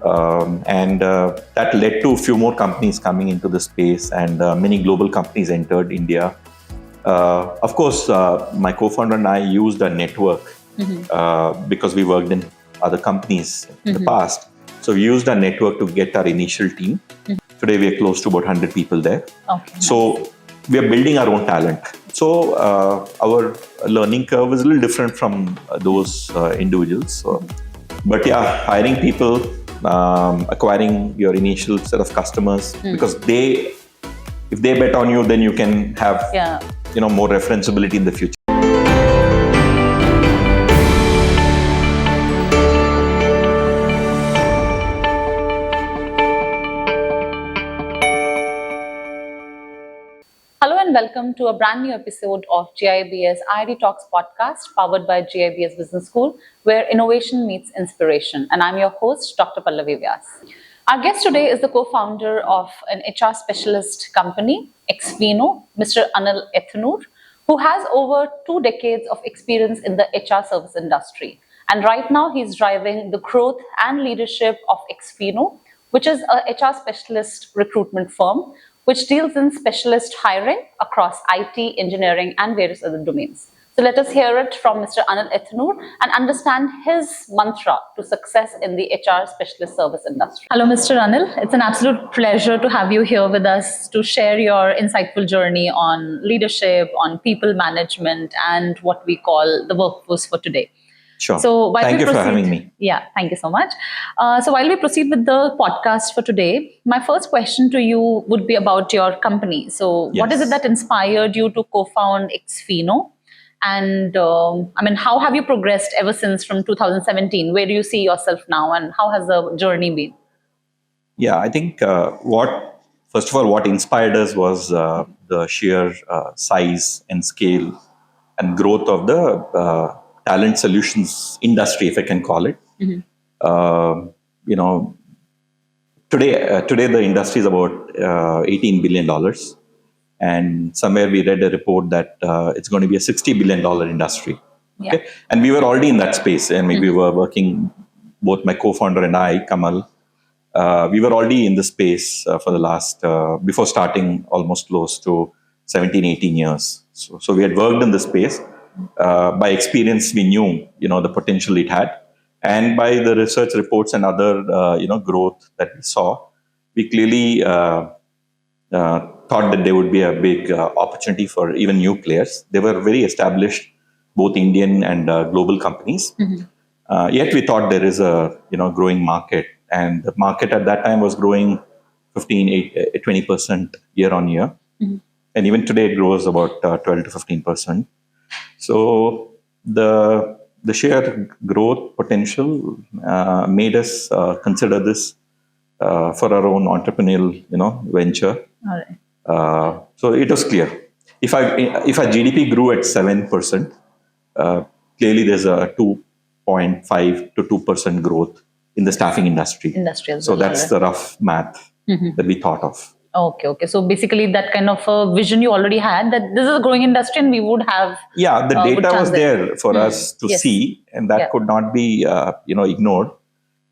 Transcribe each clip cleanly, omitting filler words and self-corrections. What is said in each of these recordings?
and that led to a few more companies coming into the space, and many global companies entered India. Of course, my co-founder and I used a network because we worked in other companies in the past. So we used our network to get our initial team. Today we are close to about 100 people there. Okay, so we are building our own talent. So our learning curve is a little different from those individuals. So, but yeah, hiring people, acquiring your initial set of customers, because if they bet on you, then you can have more referenceability in the future. Hello and welcome to a brand new episode of GIBS IRE Talks podcast powered by GIBS Business School, where innovation meets inspiration. And I'm your host, Dr. Pallavi Vyas. Our guest today is the co-founder of an HR specialist company, Xpheno, Mr. Anil Ethanur, who has over 2 decades of experience in the HR service industry. And right now he's driving the growth and leadership of Xpheno, which is a HR specialist recruitment firm which deals in specialist hiring across IT, engineering, and various other domains. So let us hear it from Mr. Anil Ethanur and understand his mantra to success in the HR specialist service industry. Hello, Mr. Anil. It's an absolute pleasure to have you here with us to share your insightful journey on leadership, on people management, and what we call the workforce for today. Sure. So thank you for having me. Yeah, thank you so much. So while we proceed with the podcast for today, my first question to you would be about your company. So what is it that inspired you to co-found Xpheno? And how have you progressed ever since from 2017? Where do you see yourself now, and how has the journey been? Yeah, I think first of all, what inspired us was the sheer size and scale and growth of the talent solutions industry, if I can call it. Today the industry is about $18 billion. And somewhere we read a report that it's going to be a $60 billion industry. Yeah. Okay? And we were already in that space. And we were working, both my co-founder and I, Kamal, we were already in the space for the last, before starting, almost close to 17, 18 years. So we had worked in the space. By experience, we knew, the potential it had. And by the research reports and other, growth that we saw, we clearly thought that there would be a big opportunity for even new players. They were very established, both Indian and global companies. Yet we thought there is a growing market, and the market at that time was growing 20% year on year, and even today it grows about 12 to 15%. So the sheer growth potential made us consider this for our own entrepreneurial venture. All right. So it was clear. If our GDP grew at 7%, clearly there's a 2.5 to 2% growth in the staffing industry. So that's the rough math that we thought of. Okay. So basically that kind of a vision you already had, that this is a growing industry and we would have... Yeah, the data was there for us to see, and that could not be ignored.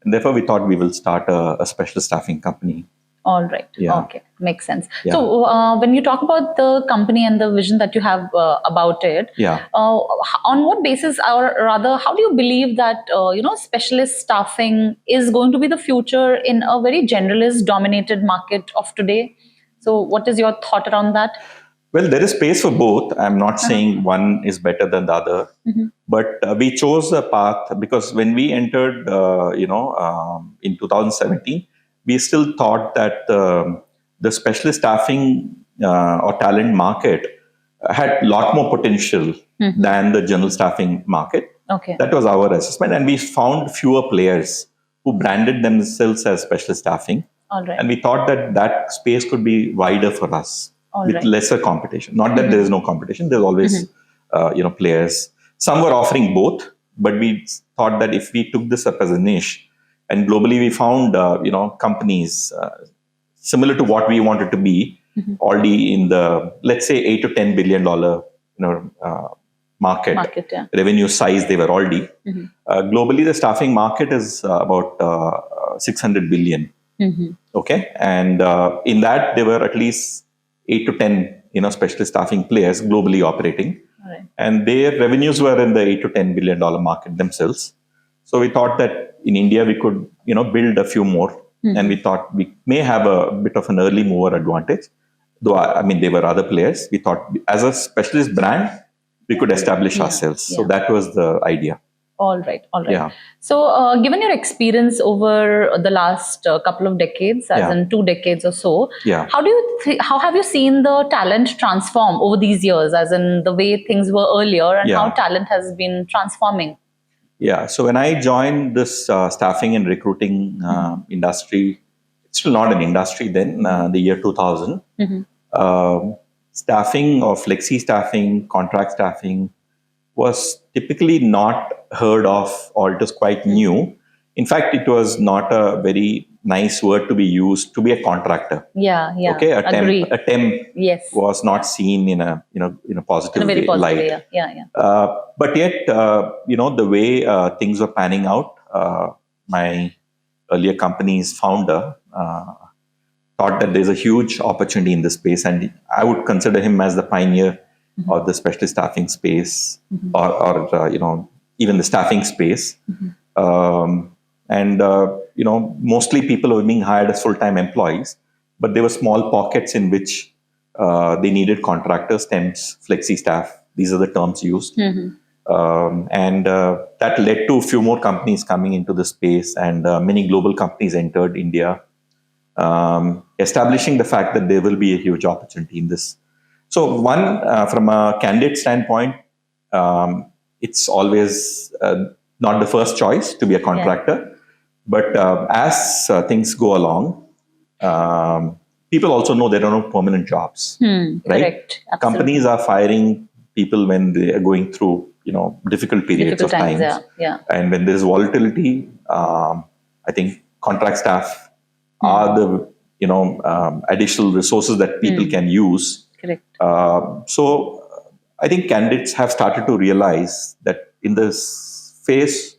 And therefore we thought we will start a specialist staffing company. All right. Yeah. Okay. Makes sense. Yeah. So when you talk about the company and the vision that you have about it, on what basis, or rather, how do you believe that, specialist staffing is going to be the future in a very generalist dominated market of today? So what is your thought around that? Well, there is space for both. I'm not saying one is better than the other, but we chose a path because when we entered, in 2017, we still thought that the specialist staffing or talent market had a lot more potential than the general staffing market. Okay. That was our assessment. And we found fewer players who branded themselves as specialist staffing. All right. And we thought that space could be wider for us with lesser competition. Not that there is no competition. There's always, players. Some were offering both, but we thought that if we took this up as a niche, and globally, we found, companies similar to what we wanted to be, already in the, let's say, $8 to $10 billion, market yeah. revenue size they were already. Globally, the staffing market is about 600 billion. Okay, and in that there were at least 8 to 10 specialist staffing players globally operating, Right. and their revenues were in the 8 to 10 billion dollar market themselves. So we thought that in India we could build a few more, and we thought we may have a bit of an early mover advantage. Though I mean there were other players, we thought as a specialist brand we could establish ourselves. So that was the idea. All right. Yeah. So, given your experience over the last couple of decades, as in 2 decades or so, Yeah. how have you seen the talent transform over these years, as in the way things were earlier, and how talent has been transforming? Yeah. So when I joined this staffing and recruiting industry, it's still not an industry then, the year 2000. Staffing or flexi staffing, contract staffing was typically not heard of, or it was quite new. In fact, it was not a very nice word to be used to be a contractor. Yeah. Okay, a temp Yes. was not seen in a positive In a very way, positive light. way. Yeah. But yet, the way things were panning out, my earlier company's founder thought that there's a huge opportunity in this space, and I would consider him as the pioneer of the specialist staffing space, or even the staffing space. Mostly people were being hired as full-time employees, but there were small pockets in which they needed contractors, temps, flexi staff. These are the terms used. That led to a few more companies coming into the space, and many global companies entered India, establishing the fact that there will be a huge opportunity in this. So one, from a candidate standpoint, it's always not the first choice to be a contractor. But as things go along, people also know they don't have permanent jobs. Right? Correct. Absolutely. Companies are firing people when they are going through difficult periods of times. And when there's volatility, I think contract staff are the additional resources that people can use. Correct. So I think candidates have started to realize that in this phase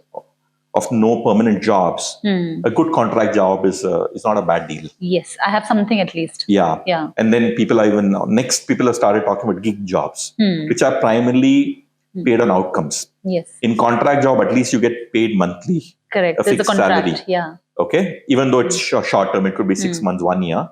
of no permanent jobs, a good contract job is not a bad deal. Yes, I have something at least. Yeah. And then people have started talking about gig jobs, which are primarily paid on outcomes. Yes. In contract job, at least you get paid monthly. Correct. There's a contract. Salary. Yeah. Okay. Even though it's short term, it could be 6 months, 1 year.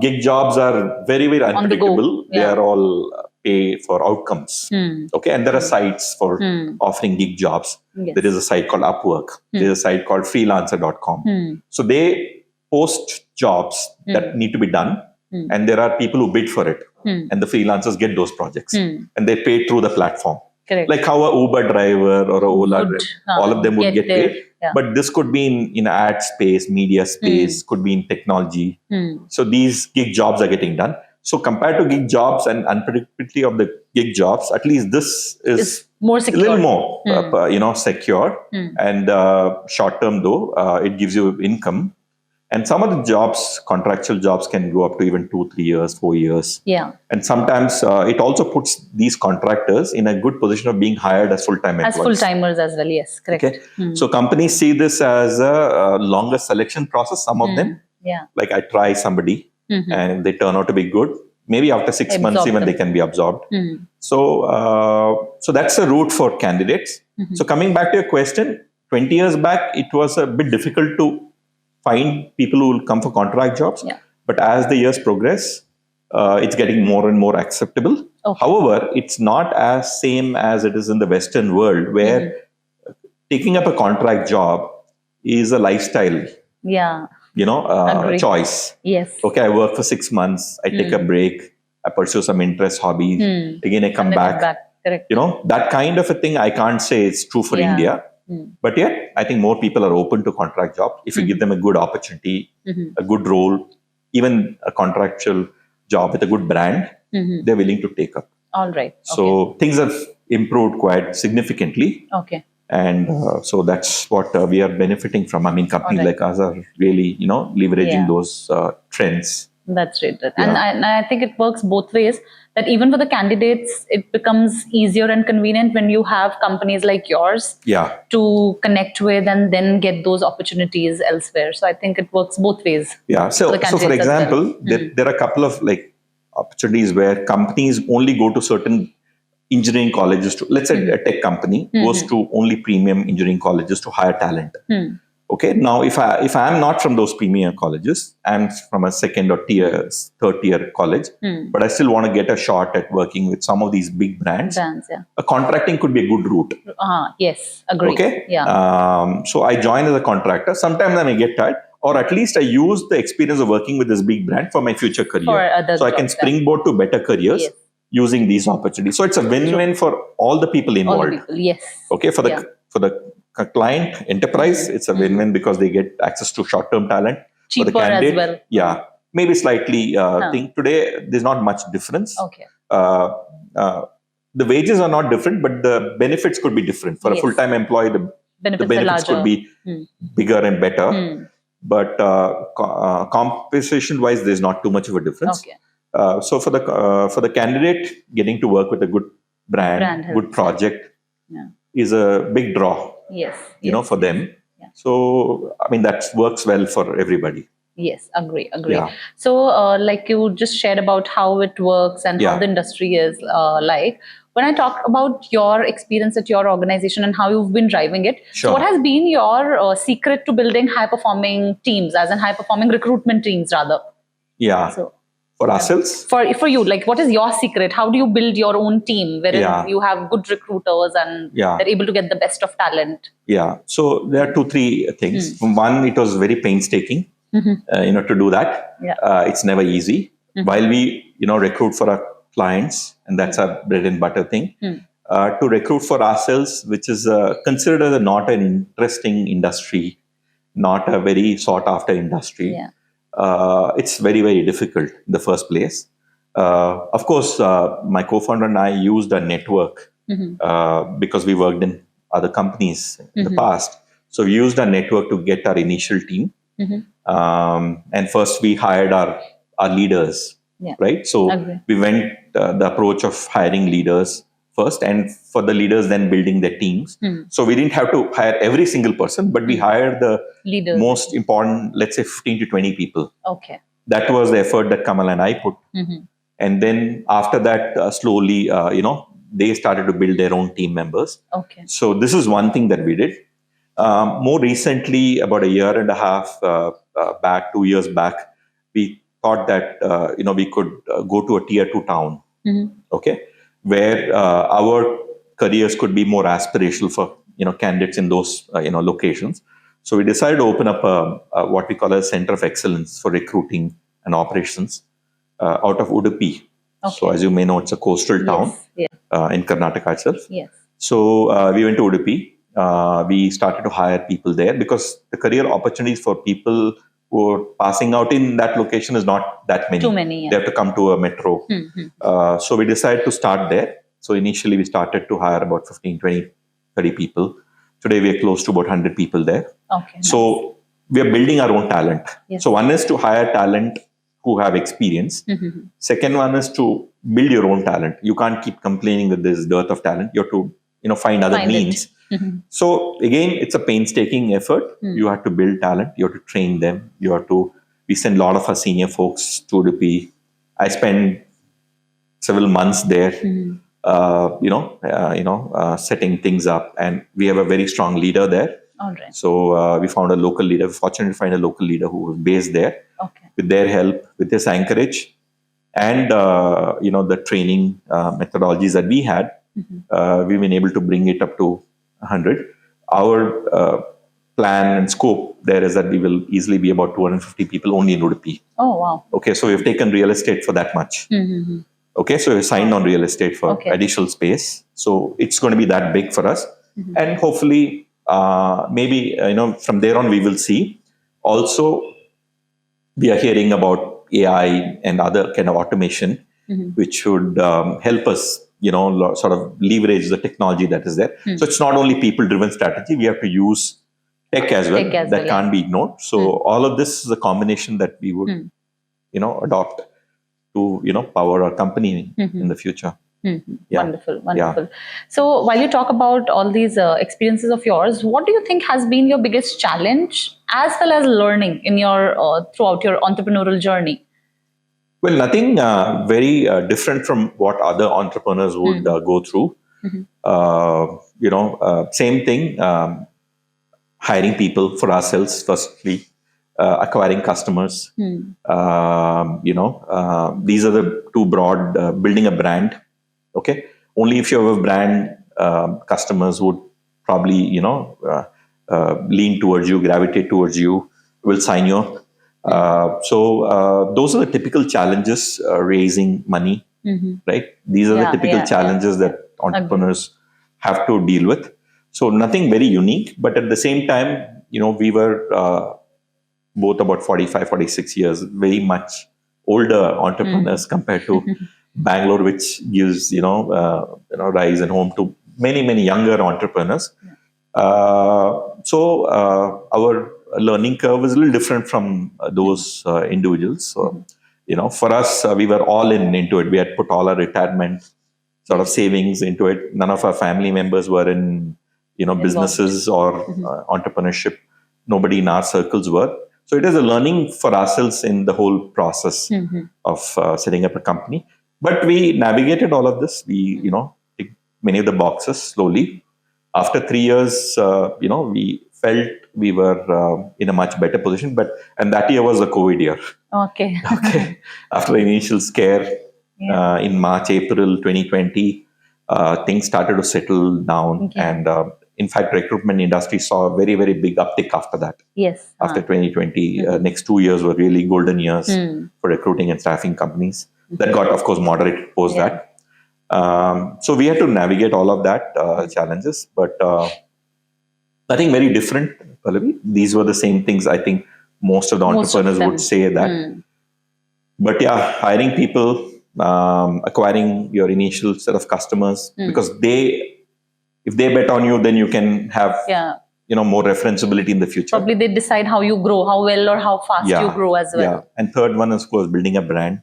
Gig jobs are very, very unpredictable. They are all pay for outcomes. Okay. And there are sites for offering gig jobs. Yes. There is a site called Upwork. There's a site called freelancer.com. So they post jobs that need to be done. And there are people who bid for it. And the freelancers get those projects. And they pay through the platform. Correct. Like how a Uber driver or a Ola driver, all of them would get paid. Yeah. But this could be in ad space, media space, could be in technology. So these gig jobs are getting done. So compared to gig jobs and unpredictability of the gig jobs, at least this is more secure. A little more, secure. And short term though, it gives you income. And some of the jobs, contractual jobs, can go up to even 2, 3 years, 4 years. Yeah. And sometimes it also puts these contractors in a good position of being hired as full-time employees. As full-timers as well, yes, correct. Okay. So companies see this as a longer selection process, some of them. Yeah. Like I try somebody and they turn out to be good. Maybe after 6 months even they can be absorbed. So that's a route for candidates. So coming back to your question, 20 years back, it was a bit difficult to find people who will come for contract jobs. Yeah. But as the years progress, it's getting more and more acceptable. Okay. However, it's not as same as it is in the Western world, where taking up a contract job is a lifestyle. Yeah. Choice. Yes. Okay, I work for 6 months. I take a break. I pursue some interest hobbies. Again, I come back. Correct. That kind of a thing, I can't say it's true for India. But yet, I think more people are open to contract jobs if you give them a good opportunity, a good role, even a contractual job with a good brand, they're willing to take up. All right. So things have improved quite significantly. Okay. And so that's what we are benefiting from. I mean, companies like us are really, leveraging those trends. That's right. And I think it works both ways. that even for the candidates, it becomes easier and convenient when you have companies like yours to connect with and then get those opportunities elsewhere. So I think it works both ways. So for example, there are a couple of like opportunities where companies only go to certain engineering colleges to, let's say a tech company goes to only premium engineering colleges to hire talent. Okay, now if I am not from those premier colleges, I'm from a second or third tier college, but I still want to get a shot at working with some of these big brands. A contracting could be a good route. Yes, agree. Okay, so I join as a contractor. Sometimes I may get tired, or at least I use the experience of working with this big brand for my future career. So I can springboard to better careers using these opportunities. So it's a win-win for all the people involved. Okay, for the client enterprise, it's a win-win because they get access to short-term talent. Cheaper for the candidate, as well. Maybe slightly. Think today there's not much difference. Okay. The wages are not different, but the benefits could be different. For a full-time employee, the benefits could be bigger and better. But compensation-wise, there's not too much of a difference. Okay. So for the candidate, getting to work with a good brand good project is a big draw. For them. So I mean that works well for everybody. Yes, agree. So like you just shared about how it works and how the industry is like. When I talk about your experience at your organization and how you've been driving it, so what has been your secret to building high-performing teams, as in high-performing recruitment teams rather? So for ourselves? For you, like what is your secret? How do you build your own team wherein you have good recruiters and they're able to get the best of talent? So there are 2-3 things. One, it was very painstaking, to do that. It's never easy. While we, recruit for our clients, and that's our bread and butter thing, to recruit for ourselves, which is considered as not an interesting industry, not a very sought after industry. It's very, very difficult in the first place. Of course, my co-founder and I used a network because we worked in other companies in the past. So we used our network to get our initial team. And first we hired our leaders, right? So we went the approach of hiring leaders first, and for the leaders then building their teams. So we didn't have to hire every single person, but we hired the leaders. Most important, let's say 15 to 20 people. Okay. That was the effort that Kamal and I put. And then after that, slowly, they started to build their own team members. Okay. So this is one thing that we did. More recently, about a year and a half back, 2 years back, we thought that, we could go to a tier 2 town. Okay. Where our careers could be more aspirational for candidates in those locations. So we decided to open up what we call a center of excellence for recruiting and operations out of Udupi. So as you may know, it's a coastal town in Karnataka itself. So we went to Udupi. We started to hire people there because the career opportunities for people who are passing out in that location is not that many. Too many. They have to come to a metro. So we decided to start there. So initially we started to hire about 15, 20, 30 people. Today we are close to about 100 people there. Okay. So we are building our own talent. So one is to hire talent who have experience. Second one is to build your own talent. You can't keep complaining that there's dearth of talent. You have to find other means. So again, it's a painstaking effort. You have to build talent. You have to train them. We send a lot of our senior folks to Udupi. I spend several months there, setting things up. And we have a very strong leader there. All right. So we found a local leader. We're fortunate to find a local leader who was based there. Okay. With their help, with his anchorage, and the training methodologies that we had, we've been able to bring it up to 100. Our plan and scope there is that we will easily be about 250 people only in Udupi. Oh, wow. Okay, so we've taken real estate for that much. Okay, so we've signed on real estate for additional space. So it's going to be that big for us. And hopefully, maybe, from there on we will see. Also, we are hearing about AI and other kind of automation, which should help us, sort of leverage the technology that is there. So it's not only people-driven strategy. We have to use tech as well. That can't be ignored. So all of this is a combination that we would, adopt. to power our company in the future. Yeah. Wonderful, wonderful. So while you talk about all these experiences of yours, what do you think has been your biggest challenge as well as learning in your throughout your entrepreneurial journey? Well, nothing very different from what other entrepreneurs would go through. Same thing. Hiring people for ourselves, firstly, acquiring customers. These are the two broad. Building a brand. Okay, only if you have a brand, customers would probably lean towards you, gravitate towards you, will sign you up. So those are the typical challenges, raising money, right? These are the typical challenges that entrepreneurs have to deal with. So nothing very unique, but at the same time, we were both about 45, 46 years, very much older entrepreneurs compared to Bangalore, which gives, rise and home to many, many younger entrepreneurs. So our learning curve is a little different from those individuals. So, for us, we were all into it. We had put all our retirement sort of savings into it. None of our family members were in, businesses or entrepreneurship. Nobody in our circles were. So it is a learning for ourselves in the whole process of setting up a company. But we navigated all of this. We, ticked many of the boxes slowly. After 3 years, we felt we were in a much better position. And that year was the COVID year. Okay. After the initial scare in March, April 2020, things started to settle down. And in fact, recruitment industry saw a very, very big uptick after that. Yes. After 2020, next 2 years were really golden years for recruiting and staffing companies. That got, of course, moderated post that. So we had to navigate all of that challenges, but nothing very different, Pallavi. These were the same things I think most of the entrepreneurs would say that. But yeah, hiring people, acquiring your initial set of customers, because if they bet on you, then you can have more referenceability in the future. Probably they decide how you grow, how well or how fast you grow as well. Yeah, and third one is, of course, building a brand.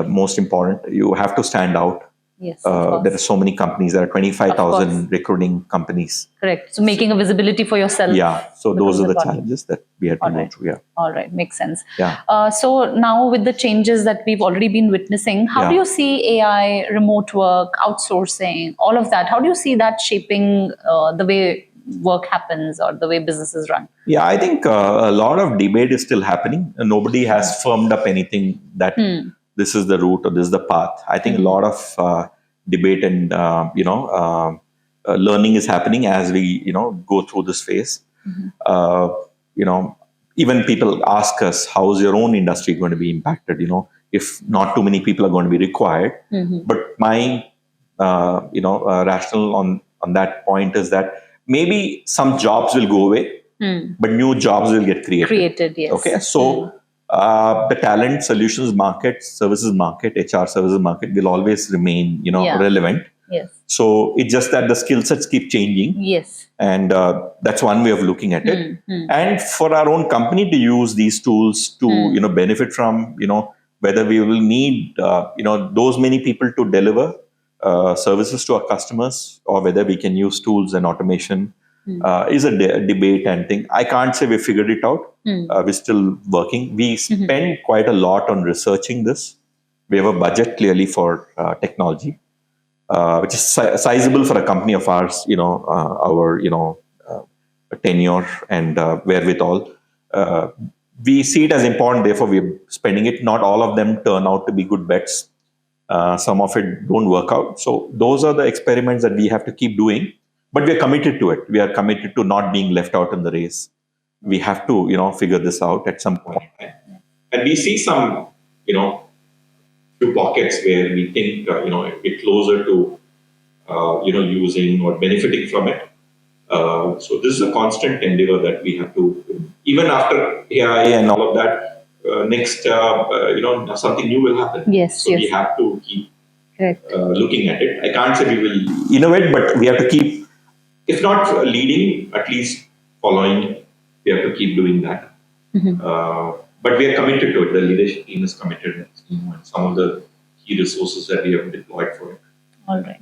Most important, you have to stand out. Yes, there are so many companies. There are 25,000 recruiting companies. Correct. So making a visibility for yourself. Yeah. So those are the challenges that we had to go through. Yeah. All right. Makes sense. Yeah. So now with the changes that we've already been witnessing, how do you see AI, remote work, outsourcing, all of that? How do you see that shaping the way work happens or the way businesses run? Yeah, I think a lot of debate is still happening. Nobody has firmed up anything that this is the route or this is the path. I think a lot of debate and learning is happening as we go through this phase. Even people ask us, how is your own industry going to be impacted? If not too many people are going to be required. But my rationale on that point is that maybe some jobs will go away, but new jobs will get created. Yes. Okay, so the talent solutions market, services market, HR services market will always remain, relevant. Yes. So it's just that the skill sets keep changing. Yes. And that's one way of looking at it. And for our own company to use these tools to, benefit from, whether we will need, those many people to deliver services to our customers, or whether we can use tools and automation is a debate and thing. I can't say we figured it out. We're still working. We spend quite a lot on researching this. We have a budget clearly for technology, which is sizable for a company of ours. Our tenure and wherewithal. We see it as important. Therefore, we're spending it. Not all of them turn out to be good bets. Some of it don't work out. So those are the experiments that we have to keep doing. But we are committed to it. We are committed to not being left out in the race. We have to, figure this out at some point. And we see some, few pockets where we think, we're closer to, using or benefiting from it. So this is a constant endeavor that we have to, even after AI and all of that, next, something new will happen. Yes. So we have to keep looking at it. I can't say we will innovate, but we have to keep, if not leading, at least following. We have to keep doing that. But we are committed to it. The leadership team is committed. and some of the key resources that we have deployed for it, All right.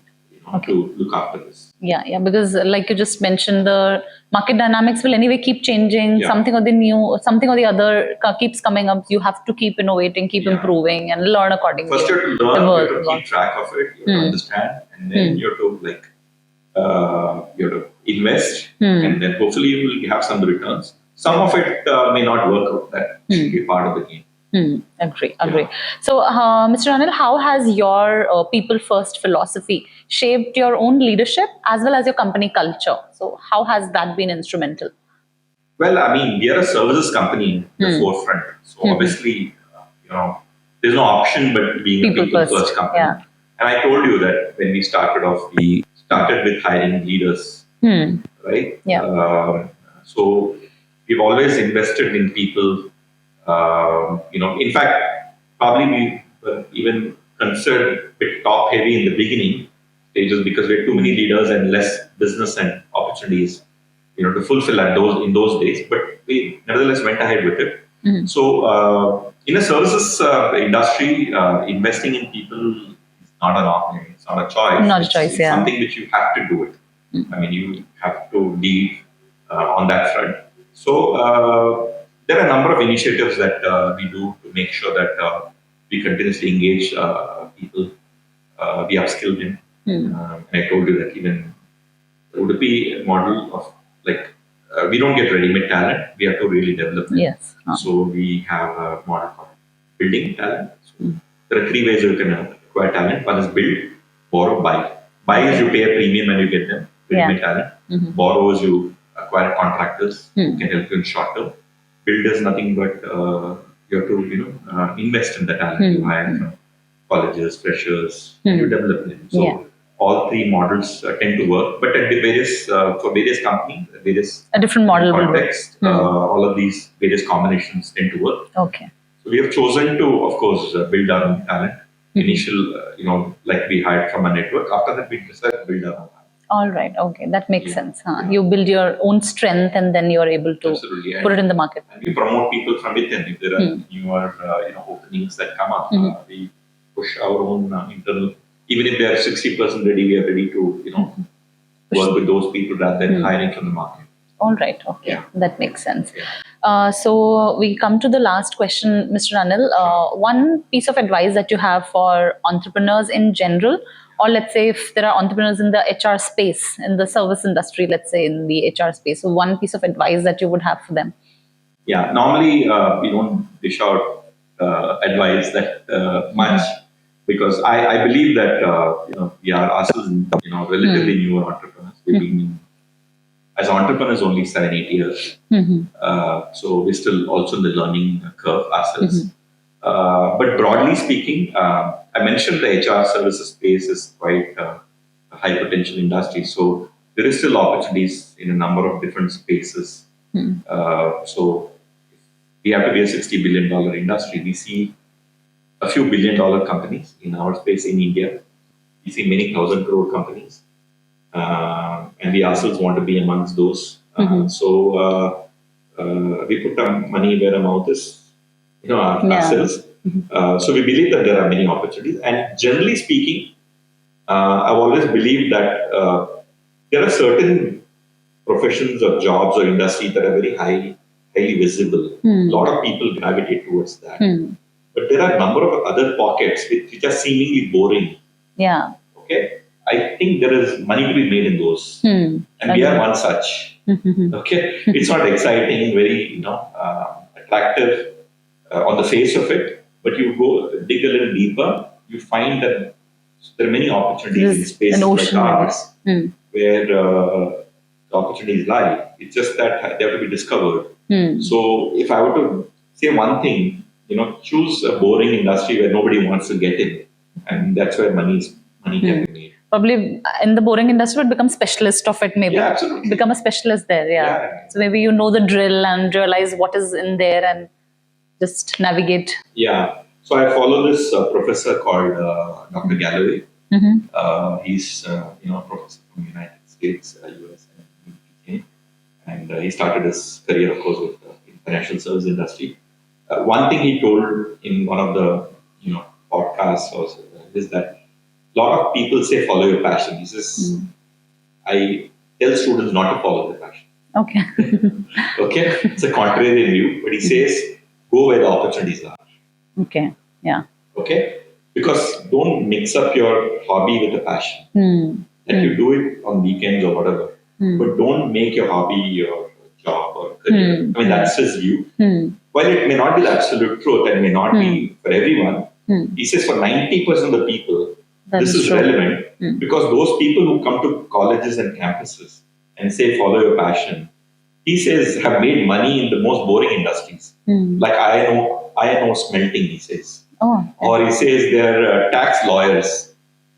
Okay. to look after this. Yeah, because like you just mentioned, the market dynamics will anyway keep changing. Yeah. Something or the new, something or the other keeps coming up. You have to keep innovating, keep improving, and learn accordingly. First, you have to learn, you have to keep track of it, you have to understand, and then you have to you have to invest, and then hopefully you will have some returns. Some of it may not work out. That should be part of the game. Agree. So, Mr. Anil, how has your people first philosophy shaped your own leadership as well as your company culture? So, how has that been instrumental? Well, I mean, we are a services company in the forefront. So obviously, there's no option but being a people first company. Yeah. And I told you that when we started off, we started with hiring leaders, right? Yeah. So we've always invested in people. In fact, probably we were even considered a bit top heavy in the beginning stages because we had too many leaders and less business and opportunities, to fulfill that in those days. But we nevertheless went ahead with it. So in a services industry, investing in people is not an option. It's not a choice. Not a choice. It's something which you have to do it. I mean, you have to lead on that front. So there are a number of initiatives that we do to make sure that we continuously engage people, we upskill them. And I told you that even the Udupi model of we don't get ready-made talent, we have to really develop them. Yes. So we have a model called building talent. So there are three ways you can acquire talent. One is build, borrow, buy. Buy is you pay a premium when you get them, ready-made talent. Borrow is you acquire contractors who can help you in short term. Build is nothing but you have to invest in the talent you hire from colleges, freshers, you develop them. So all three models tend to work, but at the various for various companies, a different model context, all of these various combinations tend to work. Okay. So we have chosen to, of course, build our own talent. Initial, like we hired from a network. After that, we decided to build our own talent. All right. Okay, that makes sense. You build your own strength, and then you are able to put it in the market. And we promote people from within. If there are newer, openings that come up, we push our own internal. Even if they are 60% ready, we are ready to work with those people rather than hiring from the market. All right. Okay, that makes sense. So we come to the last question, Mr. Anil. One piece of advice that you have for entrepreneurs in general, or let's say if there are entrepreneurs in the HR space, in the service industry, let's say in the HR space, so one piece of advice that you would have for them. Yeah, normally we don't dish out advice that much because I believe that we are ourselves relatively newer entrepreneurs. We've been as entrepreneurs only 7-8 years, so we're still also in the learning curve ourselves. But broadly speaking, I mentioned the HR services space is quite a high potential industry. So there is still opportunities in a number of different spaces. So we have to be a $60 billion industry. We see a few $1 billion companies in our space in India. We see many 1,000 crore companies. And we ourselves want to be amongst those. So we put our money where our mouth is. Ourselves. So we believe that there are many opportunities. And generally speaking, I've always believed that there are certain professions or jobs or industries that are very highly visible. A lot of people gravitate towards that. But there are a number of other pockets which are seemingly boring. Yeah. Okay. I think there is money to be made in those. And we are one such. Okay. It's not exciting, very attractive on the face of it, but you go dig a little deeper, you find that there are many opportunities in spaces like ours where the opportunities lie. It's just that they have to be discovered. So if I were to say one thing, choose a boring industry where nobody wants to get in, and that's where money can be made. Probably in the boring industry, but become specialist of it. Maybe become a specialist there. Yeah. So maybe you know the drill and realize what is in there and just navigate. Yeah. So I follow this professor called Dr. Galloway. He's a professor from the United States, US, and UK. And he started his career, of course, with the financial service industry. One thing he told in one of the podcasts also is that a lot of people say follow your passion. He says, I tell students not to follow their passion. Okay. Okay, it's a contrarian view, but he says go where the opportunities are. Okay. Yeah. Okay, because don't mix up your hobby with a passion. That you do it on weekends or whatever, but don't make your hobby your job or career. I mean, that's his view. While it may not be the absolute truth and may not be for everyone, he says for 90% of the people, this is relevant because those people who come to colleges and campuses and say follow your passion, he says have made money in the most boring industries. Like iron ore smelting, he says. Or he says they're tax lawyers.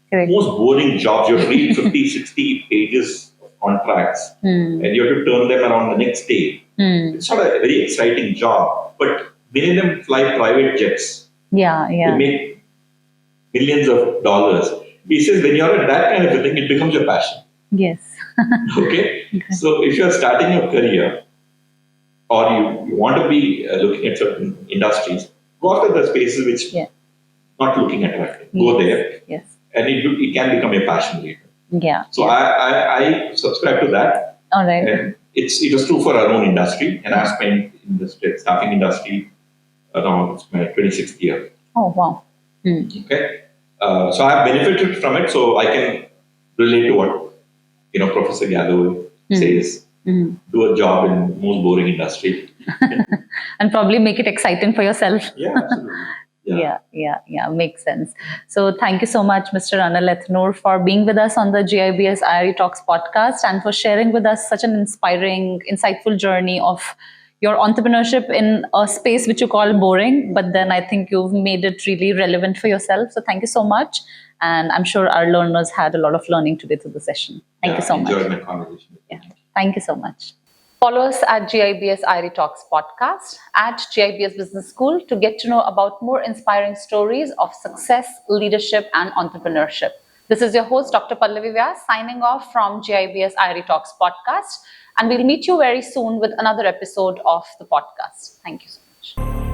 Correct. Most boring jobs. You have to read 50, 60 pages of contracts and you have to turn them around the next day. It's not a very exciting job, but many of them fly private jets. Yeah. They make millions of dollars. He says when you're at that kind of a thing, it becomes your passion. Yes. Okay? So if you're starting your career or you want to be looking at certain industries, go after the spaces which not looking attractive. Go there. Yes. And it can become a passion later. Yeah. So I subscribe to that. All right. And it was true for our own industry. And I've spent in the staffing industry around it's my 26th year. Oh, wow. Okay. So I've benefited from it. So I can relate to what Professor Galloway says. Do a job in the most boring industry. And probably make it exciting for yourself. Yeah, absolutely. Yeah, makes sense. So thank you so much, Mr. Anil Ethanur, for being with us on the GIBS IRE Talks podcast and for sharing with us such an inspiring, insightful journey of your entrepreneurship in a space which you call boring, but then I think you've made it really relevant for yourself. So thank you so much. And I'm sure our learners had a lot of learning today through the session. Thank you so much. I enjoyed my conversation. Yeah, thank you so much. Follow us at GIBS IRE Talks podcast at GIBS Business School to get to know about more inspiring stories of success, leadership, and entrepreneurship. This is your host, Dr. Pallavi Vyas, signing off from GIBS IRE Talks podcast. And we'll meet you very soon with another episode of the podcast. Thank you so much.